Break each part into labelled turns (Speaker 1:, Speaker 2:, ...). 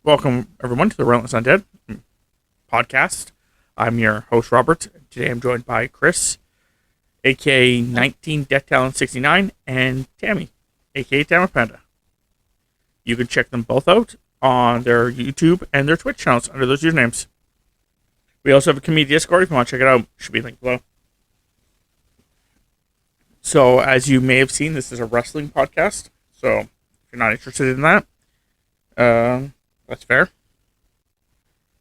Speaker 1: Welcome, everyone, to the Relentless Undead podcast. I'm your host, Robert. Today I'm joined by Chris, aka 19 Death Talent 69, and Tammy, aka Tammy Panda. You can check them both out on their YouTube and their Twitch channels under those usernames. We also have a community Discord if you want to check it out. Should be linked below. So, as you may have seen, this is a wrestling podcast. So, if you're not interested in that, that's fair.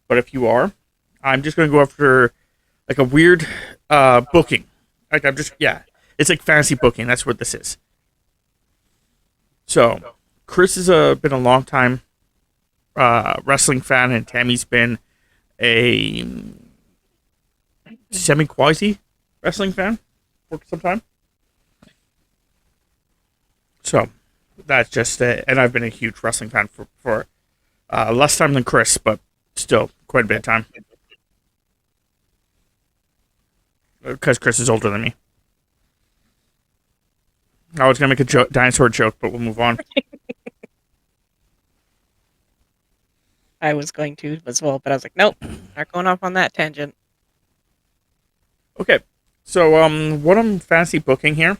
Speaker 1: But if you are, I'm just going to go after like a weird booking. Like it's like fantasy booking. That's what this is. So, Chris has been a long time wrestling fan, and Tammy's been a semi-quasi wrestling fan for some time. So, that's just it. And I've been a huge wrestling fan for less time than Chris, but still quite a bit of time. Because Chris is older than me. I was going to make a dinosaur joke, but we'll move on.
Speaker 2: I was going to as well, but I was like, nope, not going off on that tangent.
Speaker 1: Okay, so what I'm fantasy booking here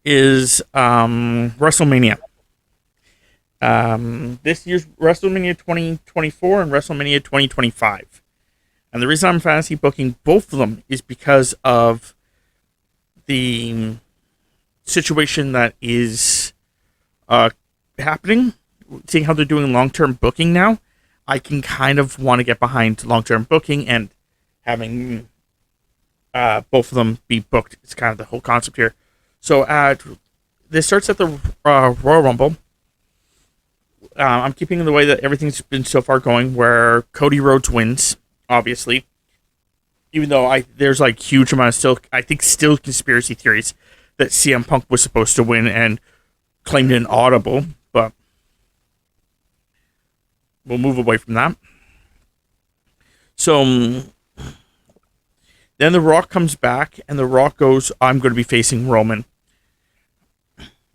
Speaker 1: is WrestleMania. This year's WrestleMania 2024 and WrestleMania 2025. And the reason I'm fantasy booking both of them is because of the situation that is happening. Seeing how they're doing long-term booking now, I can kind of want to get behind long-term booking, and having both of them be booked is kind of the whole concept here. So this starts at the Royal Rumble. I'm keeping the way that everything's been so far going, where Cody Rhodes wins, obviously. Even though there's like huge amount of still conspiracy theories that CM Punk was supposed to win and claimed an audible, but we'll move away from that. So then The Rock comes back, and The Rock goes, I'm going to be facing Roman.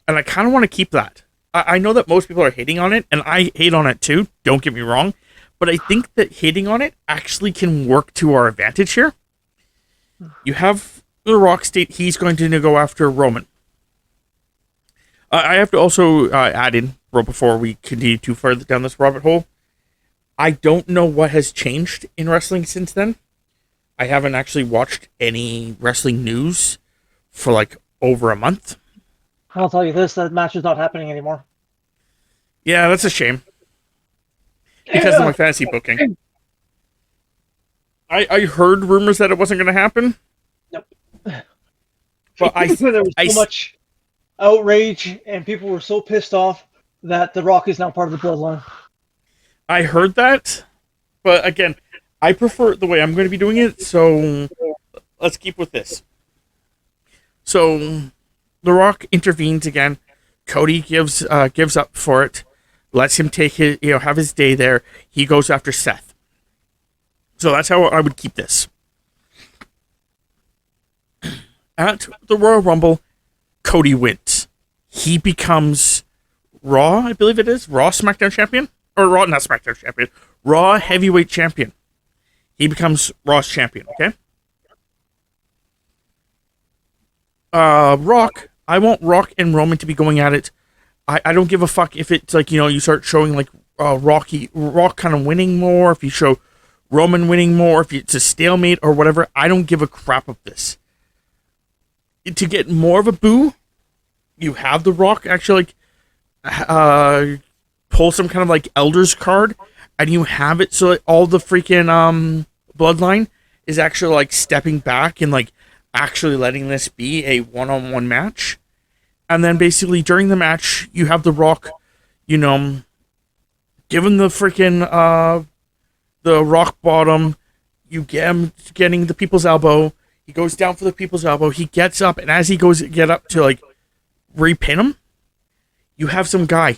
Speaker 1: And I kind of want to keep that. I know that most people are hating on it, and I hate on it too, don't get me wrong, but I think that hating on it actually can work to our advantage here. You have The Rock state he's going to go after Roman. I have to also add in, before we continue too further down this rabbit hole, I don't know what has changed in wrestling since then. I haven't actually watched any wrestling news for like over a month.
Speaker 3: I'll tell you this, that match is not happening anymore.
Speaker 1: Yeah, that's a shame. Because of my fantasy booking. I heard rumors that it wasn't going to happen.
Speaker 3: Nope.
Speaker 1: But
Speaker 3: there was so much outrage, and people were so pissed off that The Rock is now part of the bloodline.
Speaker 1: I heard that, but again, I prefer the way I'm going to be doing it, so let's keep with this. So, The Rock intervenes again. Cody gives up for it, lets him take his, have his day there. He goes after Seth. So that's how I would keep this. At the Royal Rumble, Cody wins. He becomes Raw, I believe it is, Raw SmackDown champion? Or Raw, not SmackDown champion. Raw heavyweight champion. He becomes Raw's champion, okay? Rock, I want Rock and Roman to be going at it. I don't give a fuck if it's like, you start showing like Rock kind of winning more, if you show Roman winning more, if it's a stalemate or whatever. I don't give a crap of this. To get more of a boo, you have The Rock actually like pull some kind of like Elders card, and you have it so that all the freaking bloodline is actually like stepping back and like actually letting this be a one-on-one match. And then basically during the match, you have The Rock, given the freaking the rock bottom, you get him getting the people's elbow. He goes down for the people's elbow. He gets up, and as he goes to get up to like repin him, you have some guy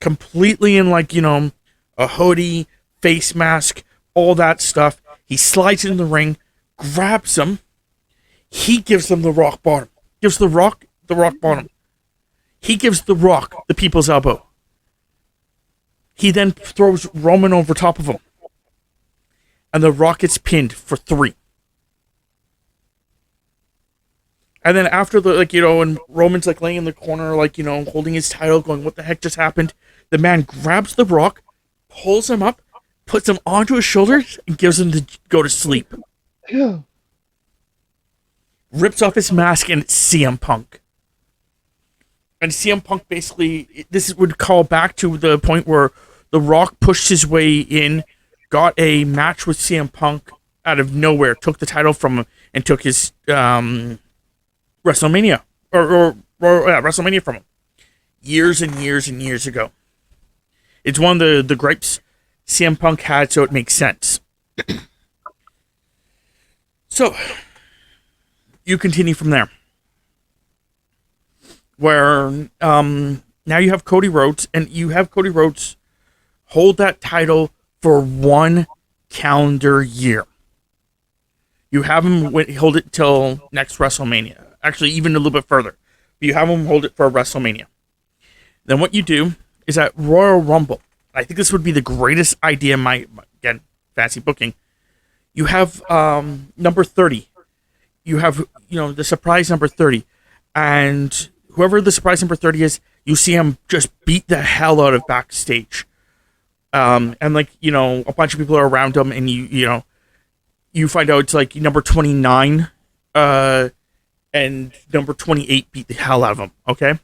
Speaker 1: completely in like, a hoodie, face mask, all that stuff. He slides in the ring, grabs him. He gives them the rock bottom. Gives the rock bottom. He gives the Rock the people's elbow. He then throws Roman over top of him. And The Rock gets pinned for 3. And then after and Roman's like laying in the corner, holding his title, going, what the heck just happened? The man grabs The Rock, pulls him up, puts him onto his shoulders, and gives him to go to sleep.
Speaker 3: Yeah.
Speaker 1: Rips off his mask, and it's CM Punk. And CM Punk basically, this would call back to the point where The Rock pushed his way in, got a match with CM Punk out of nowhere, took the title from him, and took his WrestleMania WrestleMania from him years and years and years ago. It's one of the gripes CM Punk had, so it makes sense. So you continue from there, where now you have Cody Rhodes, and you have Cody Rhodes hold that title for 1 calendar year. You have him hold it till next WrestleMania. Actually, even a little bit further. But you have him hold it for WrestleMania. Then what you do is at Royal Rumble, I think this would be the greatest idea in again, fancy booking. You have number 30. You have, the surprise number 30. And whoever the surprise number 30 is, you see him just beat the hell out of backstage. And a bunch of people are around him, and you find out it's like number 29 and number 28 beat the hell out of him, okay?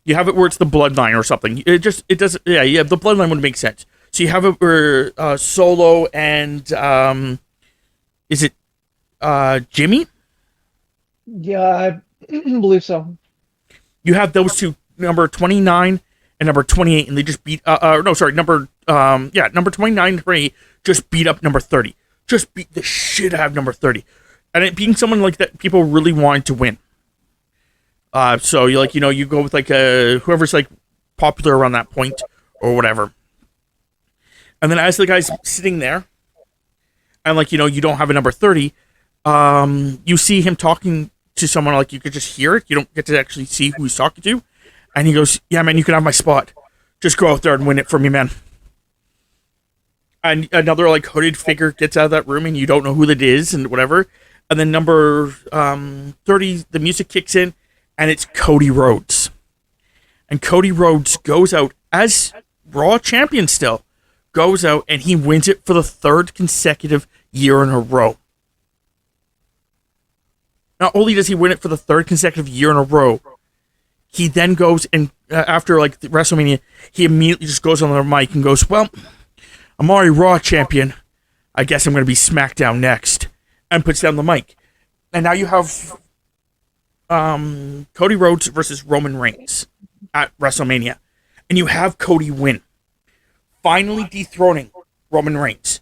Speaker 1: You have it where it's the bloodline or something. It doesn't, yeah, the bloodline would make sense. So you have it where Solo and, is it Jimmy?
Speaker 3: Yeah, I believe so.
Speaker 1: You have those two, number 29 and number 28, and they just beat, number 29 and 28 just beat up number 30. Just beat the shit out of number 30. And it being someone like that, people really wanted to win. So you go with whoever's popular around that point or whatever. And then as the guy's sitting there, and you don't have a number 30, you see him talking to someone, you could just hear it. You don't get to actually see who he's talking to. And he goes, yeah, man, you can have my spot. Just go out there and win it for me, man. And another hooded figure gets out of that room, and you don't know who that is and whatever. And then number 30, the music kicks in, and it's Cody Rhodes. And Cody Rhodes goes out as Raw champion still, goes out, and he wins it for the 3rd consecutive year in a row. Not only does he win it for the 3rd consecutive year in a row, he then goes and after the WrestleMania, he immediately just goes on the mic and goes, well, I'm already Raw champion. I guess I'm going to be SmackDown next. And puts down the mic. And now you have Cody Rhodes versus Roman Reigns at WrestleMania. And you have Cody win. Finally dethroning Roman Reigns.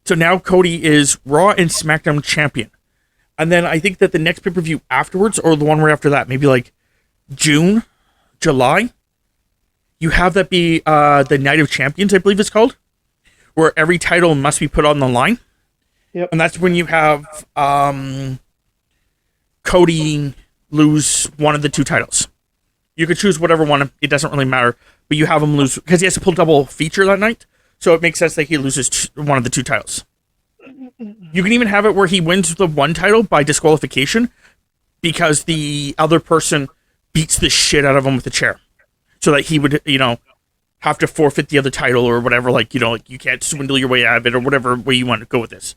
Speaker 1: So now Cody is Raw and SmackDown champion. And then I think that the next pay-per-view afterwards, or the one right after that, maybe June, July, you have that be the Night of Champions, I believe it's called, where every title must be put on the line.
Speaker 3: Yep.
Speaker 1: And that's when you have Cody lose one of the 2 titles. You could choose whatever one, it doesn't really matter, but you have him lose, because he has to pull double feature that night, so it makes sense that he loses one of the 2 titles. You can even have it where he wins the 1 title by disqualification, because the other person beats the shit out of him with a chair. So that he would, have to forfeit the other title or whatever, you can't swindle your way out of it or whatever way you want to go with this.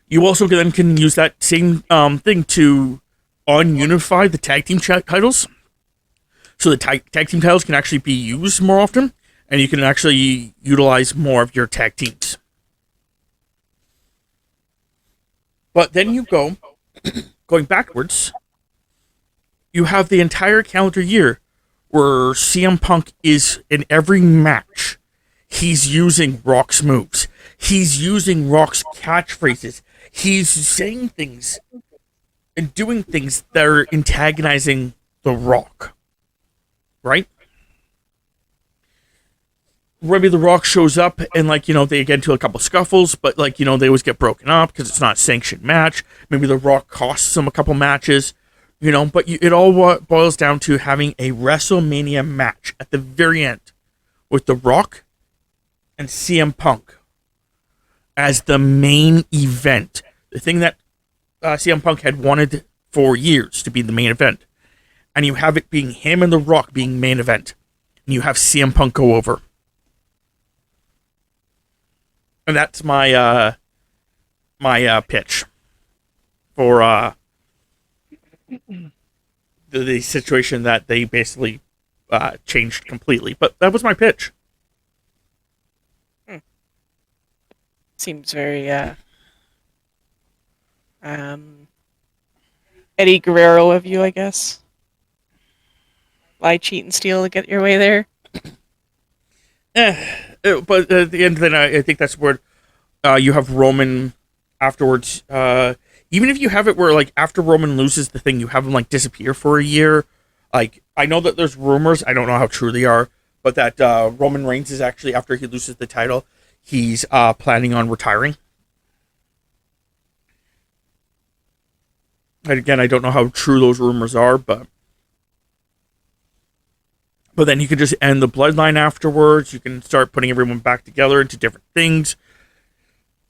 Speaker 1: You also then can use that same thing to ununify the tag team titles. So the tag team titles can actually be used more often, and you can actually utilize more of your tag teams. But then you going backwards, you have the entire calendar year where CM Punk is in every match. He's using Rock's moves. He's using Rock's catchphrases. He's saying things and doing things that are antagonizing The Rock. Right? Maybe The Rock shows up and, they get into a couple scuffles, but, they always get broken up because it's not a sanctioned match. Maybe The Rock costs them a couple matches. But it all boils down to having a WrestleMania match at the very end with The Rock and CM Punk as the main event. The thing that CM Punk had wanted for years to be the main event. And you have it being him and The Rock being main event. And you have CM Punk go over. And that's my pitch for the situation that they basically changed completely. But that was my pitch.
Speaker 2: Seems very Eddie Guerrero of you, I guess. Lie, cheat, and steal to get your way there.
Speaker 1: But at the end of the night, I think that's where you have Roman afterwards. Even if you have it where, like, after Roman loses the thing, you have him, like, disappear for a year. Like, I know that there's rumors, I don't know how true they are, but that Roman Reigns is actually, after he loses the title, he's planning on retiring. And again, I don't know how true those rumors are, but then you could just end the bloodline afterwards. You can start putting everyone back together into different things.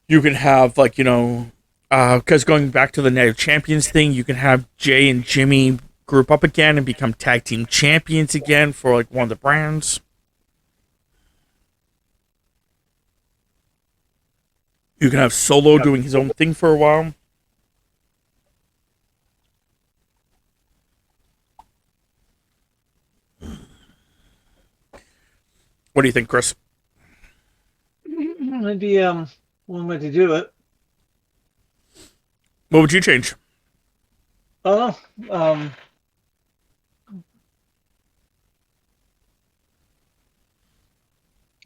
Speaker 1: You can have, like, because going back to the Night of Champions thing, you can have Jay and Jimmy group up again and become tag team champions again for, like, one of the brands. You can have Solo doing his own thing for a while. What do you think, Chris?
Speaker 3: It'd be one way to do it.
Speaker 1: What would you change?
Speaker 3: I don't know.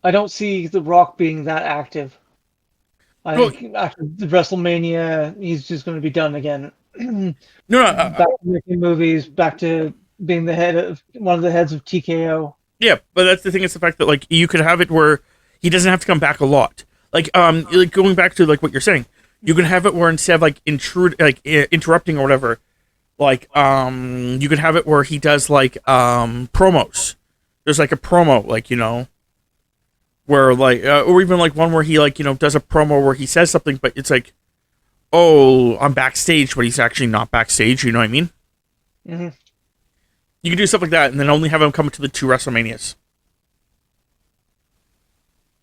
Speaker 3: I don't see The Rock being that active. I think after the WrestleMania, he's just going to be done again. Back to making movies, back to being one of the heads of TKO.
Speaker 1: Yeah, but that's the thing. It's the fact that, like, you could have it where he doesn't have to come back a lot. Like going back to, like, what you're saying, you can have it where instead of, like, interrupting or whatever, like, you can have it where he does, like, promos. There's, like, a promo, like, where, like, or even, like, one where he, like, does a promo where he says something, but it's like, oh, I'm backstage, but he's actually not backstage. You know what I mean?
Speaker 3: Mm-hmm.
Speaker 1: You can do stuff like that, and then only have him come to the 2 WrestleManias.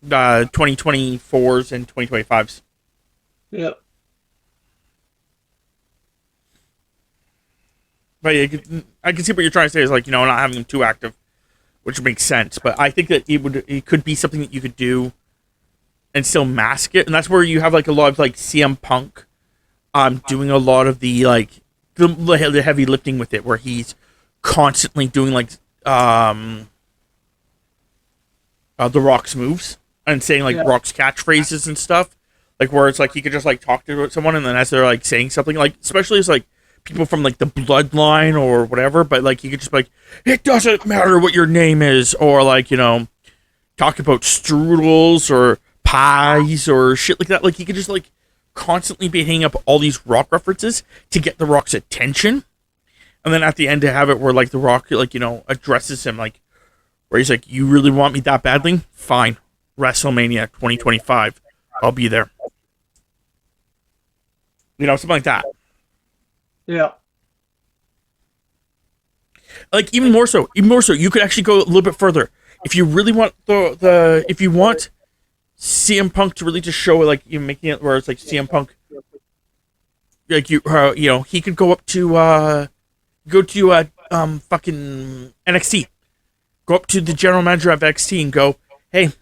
Speaker 1: 2024s and 2025s.
Speaker 3: Yep.
Speaker 1: But yeah, I can see what you're trying to say is, like, not having him too active, which makes sense. But I think that it could be something that you could do and still mask it, and that's where you have, like, a lot of, like, CM Punk doing a lot of the, like, the heavy lifting with it, where he's constantly doing, like, The Rock's moves and saying, like, Rock's catchphrases and stuff, like, where it's like he could just, like, talk to someone, and then as they're, like, saying something, like, especially as, like, people from, like, the bloodline or whatever, but, like, he could just be like, it doesn't matter what your name is, or, like, talk about strudels or pies or shit like that. Like, he could just, like, constantly be hitting up all these Rock references to get The Rock's attention. And then at the end to have it where, like, The Rock, like, addresses him, like, where he's like, you really want me that badly? Fine. WrestleMania 2025. I'll be there. Something like that.
Speaker 3: Yeah.
Speaker 1: Like, even more so, you could actually go a little bit further. If you really want if you want CM Punk to really just show, like, making it where it's like CM Punk, like, he could go up to, fucking NXT. Go up to the general manager of NXT and go, hey,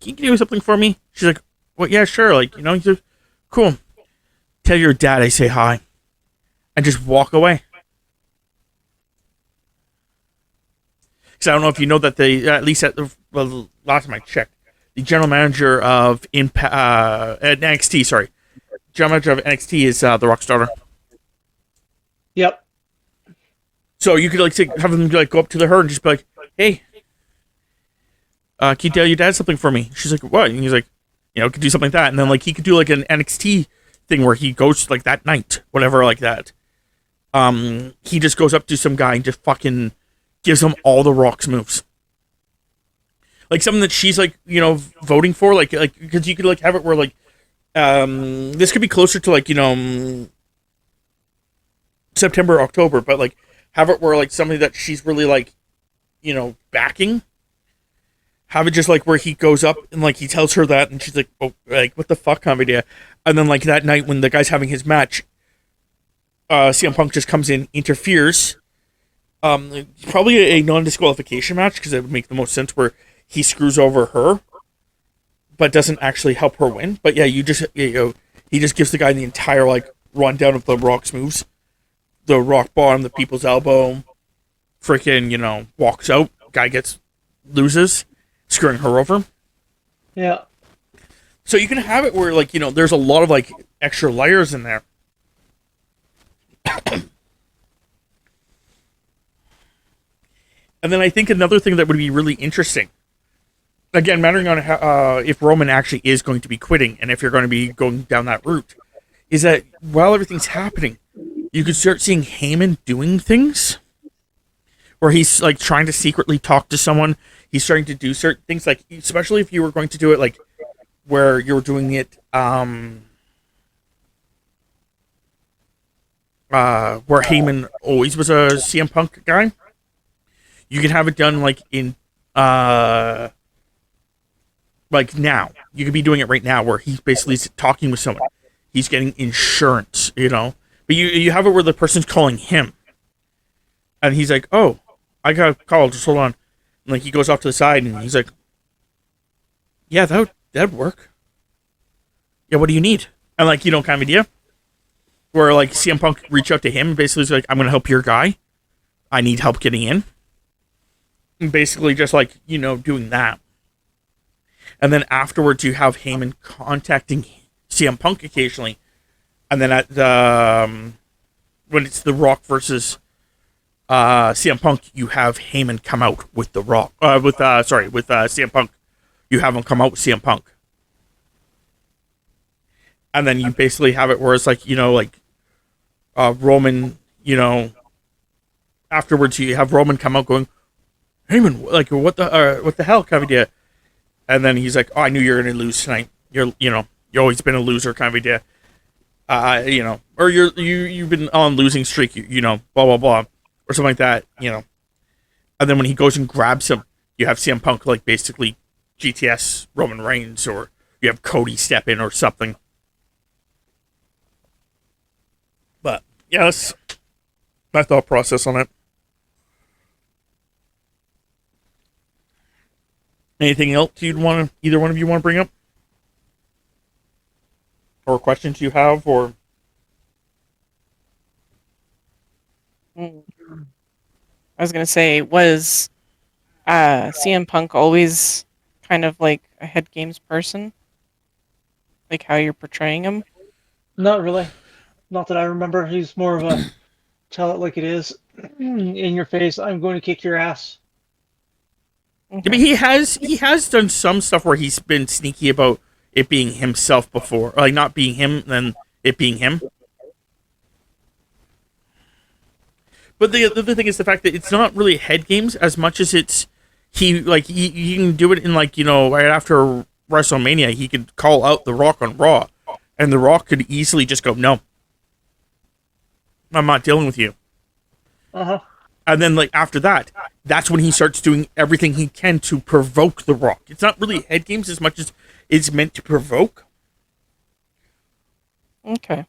Speaker 1: can you do something for me? She's like, well, yeah, sure. Like, he's like, cool. Tell your dad I say hi. And just walk away. Because I don't know if you know that they, at least last time I checked, the general manager of at NXT, sorry. General manager of NXT is The Rock's daughter.
Speaker 3: Yep.
Speaker 1: So you could, like, have them, like, go up to her and just be like, hey, can you tell your dad something for me? She's like, what? And he's like, could do something like that. And then, like, he could do, like, an NXT thing where he goes, like, that night, whatever, like that. he just goes up to some guy and just fucking gives him all the Rock's moves. Like something that she's like, you know, voting for, like because you could like have it where like this could be closer to like, you know, September, October, but like have it where like somebody that she's really like, you know, backing. Have it just like where he goes up and like he tells her that and she's like, oh, like what the fuck kind of idea. And then like that night when the guy's having his match, CM Punk just comes in, interferes. Probably a non-disqualification match because it would make the most sense where he screws over her, but doesn't actually help her win. But yeah, he just gives the guy the entire like rundown of the Rock's moves, the Rock bottom, the people's elbow, freaking, you know, walks out. Guy loses, screwing her over.
Speaker 3: Yeah.
Speaker 1: So you can have it where like, you know, there's a lot of like extra layers in there. And then I think another thing that would be really interesting, again, mattering on how, if Roman actually is going to be quitting and if you're going to be going down that route, is that while everything's happening, you could start seeing Heyman doing things where he's like trying to secretly talk to someone. He's starting to do certain things, like especially if you were going to do it like where you were doing it where Heyman always was a CM Punk guy. You can have it done like in like now. You could be doing it right now where he's basically talking with someone. He's getting insurance, you know. But you have it where the person's calling him. And he's like, oh, I got a call, just hold on. And like he goes off to the side and he's like, yeah, that'd work. Yeah, what do you need? And like, you know, kind of idea. Where like CM Punk reach out to him and basically is like, I'm gonna help your guy. I need help getting in. And basically just like, you know, doing that. And then afterwards you have Heyman contacting CM Punk occasionally. And then at the when it's The Rock versus CM Punk, you have Heyman come out with The Rock. With CM Punk. You have him come out with CM Punk. And then you basically have it where it's like, you know, like Roman, you know, afterwards you have Roman come out going, Heyman, like what the hell kind of idea? And then he's like, oh, I knew you were gonna lose tonight. You've always been a loser kind of idea. You know, or you've been on losing streak, you know, blah blah blah, or something like that, you know. And then when he goes and grabs him, you have CM Punk like basically GTS Roman Reigns, or you have Cody step in or something. But yeah, that's my thought process on it. Anything else either one of you want to bring up? Or questions you have, or...
Speaker 2: I was going to say, was CM Punk always kind of like a head games person? Like how you're portraying him?
Speaker 3: Not really. Not that I remember. He's more of a tell it like it is, in your face, I'm going to kick your ass.
Speaker 1: Okay. I mean, he has done some stuff where he's been sneaky about it being himself before, or like not being him, then it being him. But the other thing is the fact that it's not really head games as much as it's he can do it in like, you know, right after WrestleMania he could call out The Rock on Raw, and The Rock could easily just go, no, I'm not dealing with you. And then like after that, that's when he starts doing everything he can to provoke The Rock. It's not really head games as much as it's meant to provoke.
Speaker 2: Okay.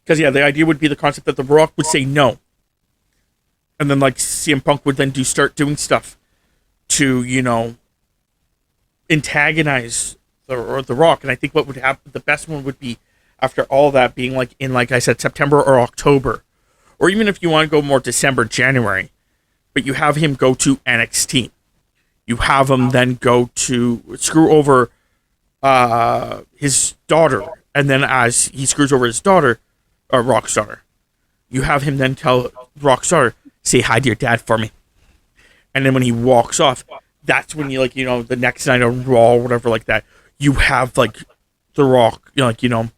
Speaker 1: Because yeah, the idea would be the concept that The Rock would say no, and then like CM Punk would then start doing stuff to, you know, antagonize the Rock. And I think what would happen, the best one would be after all that being like in, like I said, September or October, or even if you want to go more December, January, but you have him go to NXT. You have him then go to screw over his daughter, and then as he screws over his daughter, Rock's daughter, you have him then tell Rock's daughter, say hi to your dad for me. And then when he walks off, that's when you, like, you know, the next night on Raw or whatever like that, you have like The Rock, you know, like, you know,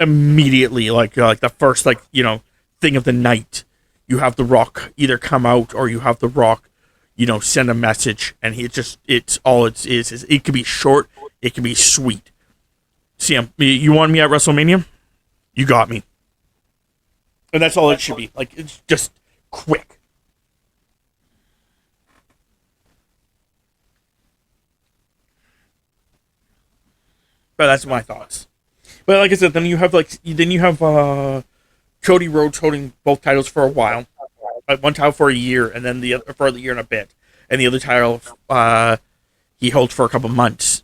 Speaker 1: immediately, like the first thing of the night, you have The Rock either come out or you have The Rock, send a message, and it's all it is. It could be short, it can be sweet. Sam, you want me at WrestleMania? You got me. And that's all it should be. Like, it's just quick. But that's my thoughts. But like I said, then you have Cody Rhodes holding both titles for a while. One title for a year, and then the other for a year and a bit. And the other title he holds for a couple months.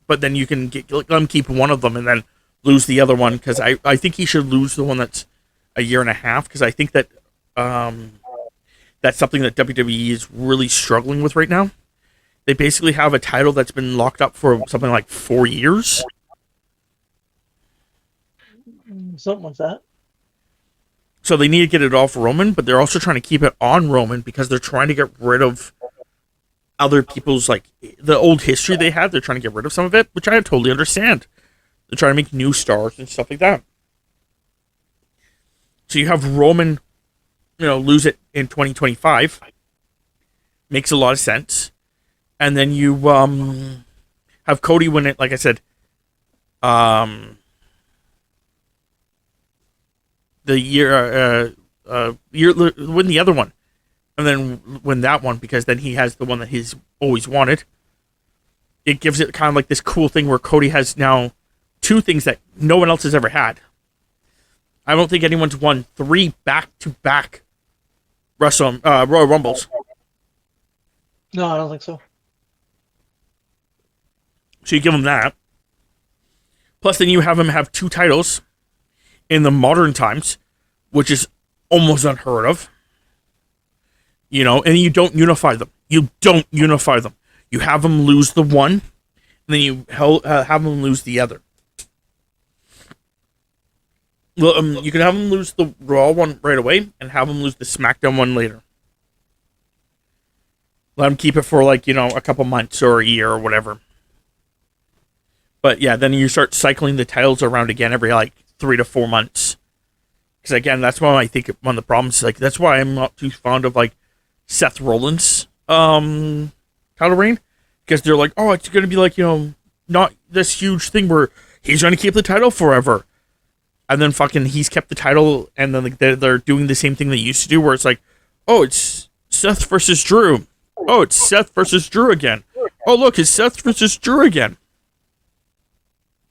Speaker 1: But then you can let him keep one of them and then lose the other one, because I think he should lose the one that's a year and a half, because I think that that's something that WWE is really struggling with right now. They basically have a title that's been locked up for something like 4 years.
Speaker 3: Something like that.
Speaker 1: So they need to get it off Roman, but they're also trying to keep it on Roman because they're trying to get rid of other people's, like, the old history they have. They're trying to get rid of some of it, which I totally understand. They're trying to make new stars and stuff like that. So you have Roman, lose it in 2025. Makes a lot of sense. And then you have Cody win it, like I said, the year win the other one, and then win that one, because then he has the one that he's always wanted. It gives it kind of like this cool thing where Cody has now 2 things that no one else has ever had. I don't think anyone's won 3 back-to-back Royal Rumbles.
Speaker 3: No, I don't think so.
Speaker 1: So you give him that. Plus, then you have him have 2 titles in the modern times, which is almost unheard of. And you don't unify them. You have him lose the one, and then you have him lose the other. Well, you can have him lose the Raw one right away, and have him lose the SmackDown one later. Let him keep it for a couple months or a year or whatever. But yeah, then you start cycling the titles around again every 3 to 4 months. Because again, that's why I think one of the problems, that's why I'm not too fond of Seth Rollins' title reign. Because they're like, oh, it's going to be not this huge thing where he's going to keep the title forever. And then fucking he's kept the title, and then they're doing the same thing they used to do, where it's like, oh, it's Seth versus Drew. Oh, it's Seth versus Drew again. Oh, look, it's Seth versus Drew again.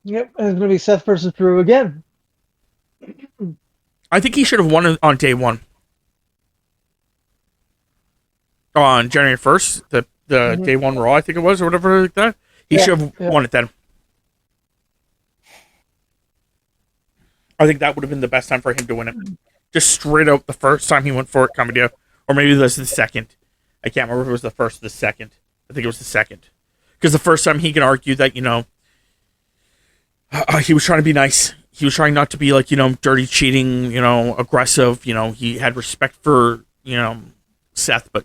Speaker 3: Yep, and it's going to be Seth versus Drew again.
Speaker 1: I think he should have won it on day one. On January 1st, the day one Raw, I think it was, or whatever like that. He should have won it then. I think that would have been the best time for him to win it. Just straight out the first time he went for it, coming to, or maybe this is the second. I can't remember if it was the first or the second. I think it was the second. Because the first time he can argue that, he was trying to be nice. He was trying not to be dirty, cheating, aggressive. He had respect for, Seth, but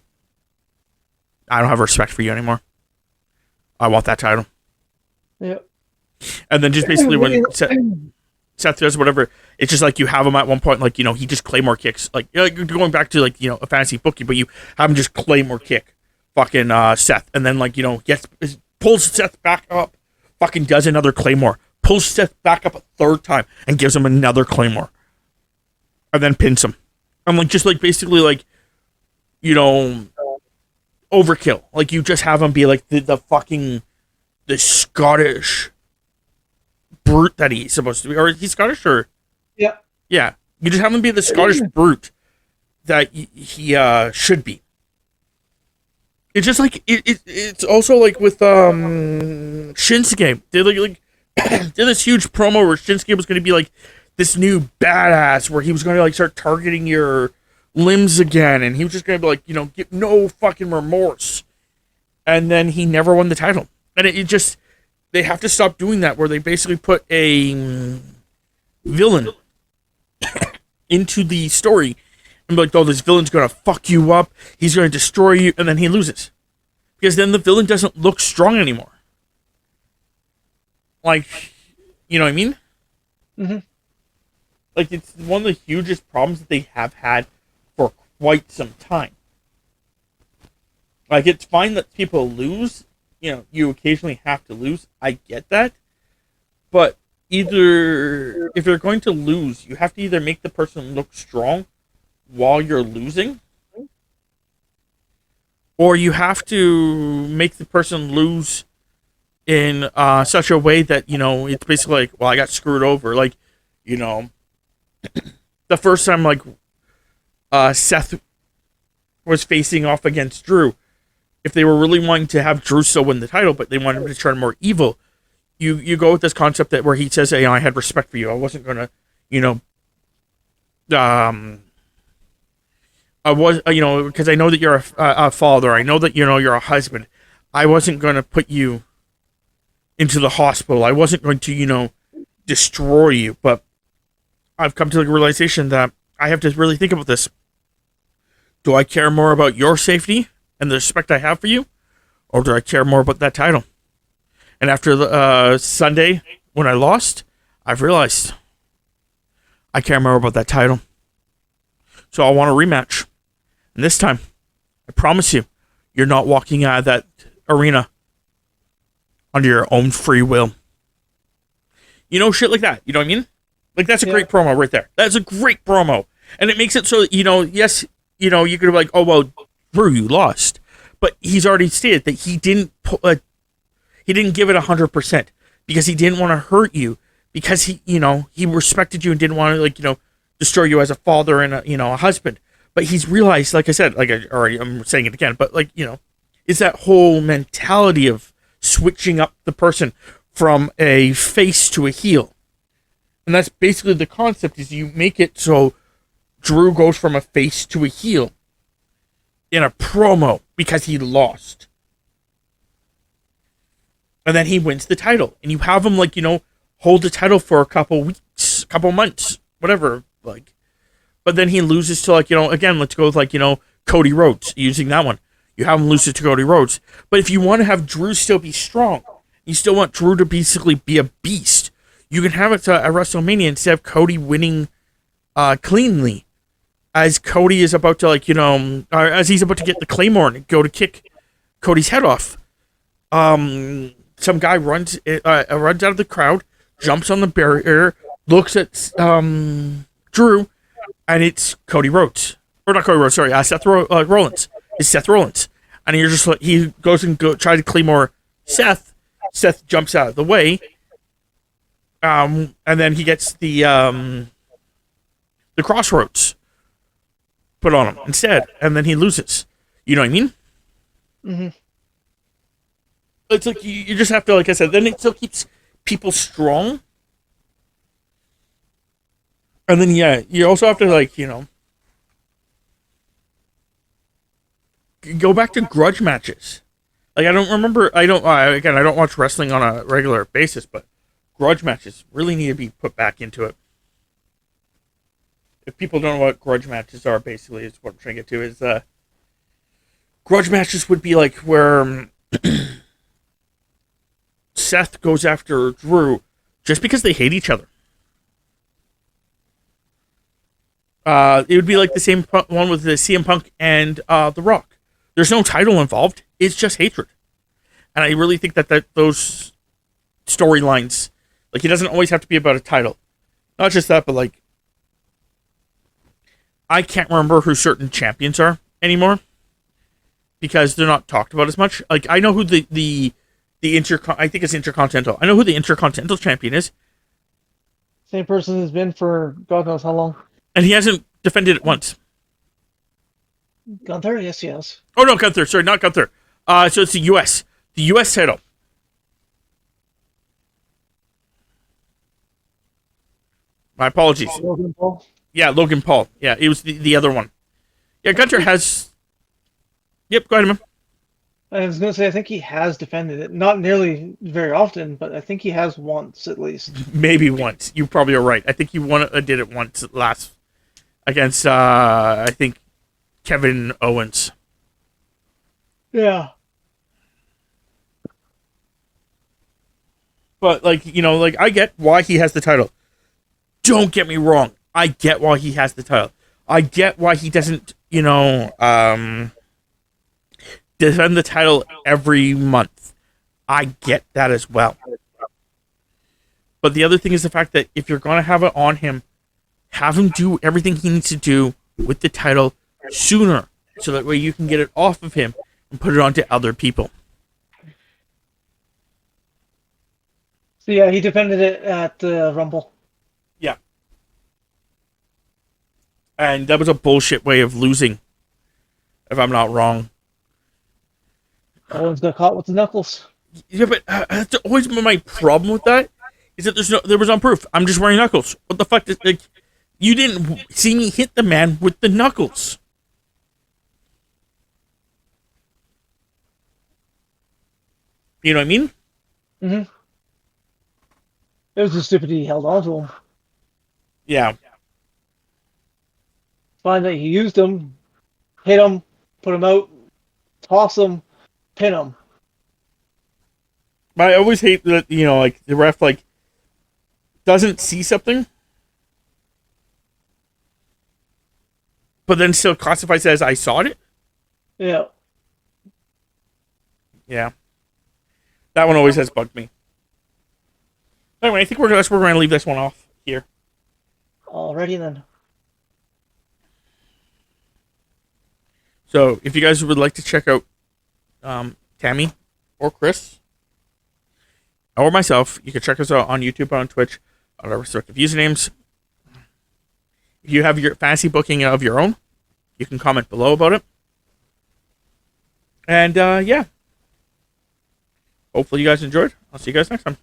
Speaker 1: I don't have respect for you anymore. I want that title.
Speaker 3: Yep.
Speaker 1: And then just basically when Seth does whatever, it's just you have him at one point, he just Claymore kicks. Going back to a fantasy bookie, but you have him just Claymore kick fucking Seth. And then pulls Seth back up, fucking does another Claymore. Pulls Seth back up a 3rd time and gives him another Claymore. And then pins him. I'm basically overkill. You just have him be the fucking the Scottish brute that he's supposed to be. Or he's Scottish, or?
Speaker 3: Yeah.
Speaker 1: Yeah. You just have him be the Scottish brute that he should be. It's just it's also with Shinsuke. They did this huge promo where Shinsuke was going to be this new badass, where he was going to start targeting your limbs again, and he was just going to be get no fucking remorse. And then he never won the title. And it just, they have to stop doing that, where they basically put a villain into the story and be oh, this villain's going to fuck you up, he's going to destroy you, and then he loses. Because then the villain doesn't look strong anymore. You know what I mean?
Speaker 3: Mm-hmm.
Speaker 1: Like, it's one of the hugest problems that they have had for quite some time. Like, it's fine that people lose. You know, you occasionally have to lose. I get that. But either, if you're going to lose, you have to either make the person look strong while you're losing, or you have to make the person lose in such a way that, you know, it's basically like, well, I got screwed over. Like, you know, the first time, like, Seth was facing off against Drew, if they were really wanting to have Drew still win the title, but they wanted to turn more evil, you go with this concept that where he says, hey, I had respect for you. I wasn't going to, you know, I was, you know, because I know that you're a father. I know that, you know, you're a husband. I wasn't going to put you into the hospital. I wasn't going to, you know, destroy you. But I've come to the realization that I have to really think about this. Do I care more about your safety and the respect I have for you, or do I care more about that title? And after the Sunday when I lost, I've realized I care more about that title. So I want a rematch. And this time, I promise you, you're not walking out of that arena under your own free will. You know, shit like that. You know what I mean? Like, that's a great promo right there. That's a great promo. And it makes it so that, you know, yes, you know, you could be like, oh, well, Drew, you lost. But he's already stated that he didn't give it 100% because he didn't want to hurt you, because he, you know, he respected you and didn't want to, like, you know, destroy you as a father and a, you know, a husband. But he's realized, like I said, like I'm saying it again, but, like, you know, it's that whole mentality of switching up the person from a face to a heel. And that's basically the concept, is you make it so Drew goes from a face to a heel in a promo because he lost. And then he wins the title. And you have him, like, you know, hold the title for a couple weeks, couple months, whatever, like. But then he loses to, like, you know, again, let's go with, like, you know, Cody Rhodes, using that one. You have him lose it to Cody Rhodes. But if you want to have Drew still be strong, you still want Drew to basically be a beast, you can have it at WrestleMania instead of Cody winning cleanly. As Cody is about to, like, you know, as he's about to get the Claymore and go to kick Cody's head off. Some guy runs out of the crowd, jumps on the barrier, looks at Drew, and it's Cody Rhodes. Or not Cody Rhodes, sorry, Seth Rollins. It's Seth Rollins. And you're just like, he goes and try to Claymore Seth. Seth jumps out of the way. And then he gets the Crossroads put on him instead. And then he loses. You know what I mean?
Speaker 3: Mm-hmm.
Speaker 1: It's like, you just have to, like I said, then it still keeps people strong. And then, yeah, you also have to, like, you know, go back to grudge matches. Like, I don't remember, I don't watch wrestling on a regular basis, but grudge matches really need to be put back into it. If people don't know what grudge matches are, basically, is what I'm trying to get to, is, grudge matches would be like where Seth goes after Drew just because they hate each other. It would be like the same one with the CM Punk and The Rock. There's no title involved. It's just hatred. And I really think that those storylines, like, it doesn't always have to be about a title. Not just that, but, like, I can't remember who certain champions are anymore because they're not talked about as much. Like, I know who I think it's Intercontinental. I know who the Intercontinental champion is.
Speaker 3: Same person has been for God knows how long.
Speaker 1: And he hasn't defended it once.
Speaker 3: Gunther? Yes, yes.
Speaker 1: Oh, no, Gunther. Sorry, not Gunther. So it's the U.S. The U.S. title. My apologies.
Speaker 3: Logan Paul?
Speaker 1: Yeah, Logan Paul. Yeah, it was the other one. Yeah, Gunther has... Yep, go ahead, man.
Speaker 3: I was going to say, I think he has defended it. Not nearly very often, but I think he has once, at least.
Speaker 1: Maybe once. You probably are right. I think he did it once last... against, I think, Kevin Owens.
Speaker 3: Yeah.
Speaker 1: But, like, you know, like, I get why he has the title. Don't get me wrong. I get why he has the title. I get why he doesn't, defend the title every month. I get that as well. But the other thing is the fact that if you're going to have it on him, have him do everything he needs to do with the title sooner, so that way you can get it off of him and put it onto other people.
Speaker 3: So yeah, he defended it at the Rumble.
Speaker 1: Yeah. And that was a bullshit way of losing, if I'm not wrong.
Speaker 3: Owens got caught with the knuckles.
Speaker 1: Yeah, but that's always been my problem with that, is that there was no proof. I'm just wearing knuckles. What the fuck? Like, you didn't see me hit the man with the knuckles. You know what I mean?
Speaker 3: Mm-hmm. It was just stupid he held on to him.
Speaker 1: Yeah.
Speaker 3: Fine that he used him, hit him, put him out, toss him, pin him.
Speaker 1: But I always hate that, like, the ref, like, doesn't see something, but then still classifies it as I saw it.
Speaker 3: Yeah.
Speaker 1: Yeah. That one always has bugged me. Anyway, I think we're going to leave this one off here.
Speaker 3: Alrighty then.
Speaker 1: So, if you guys would like to check out Tammy or Chris or myself, you can check us out on YouTube or on Twitch on our respective usernames. If you have your fantasy booking of your own, you can comment below about it. And, yeah. Hopefully you guys enjoyed. I'll see you guys next time.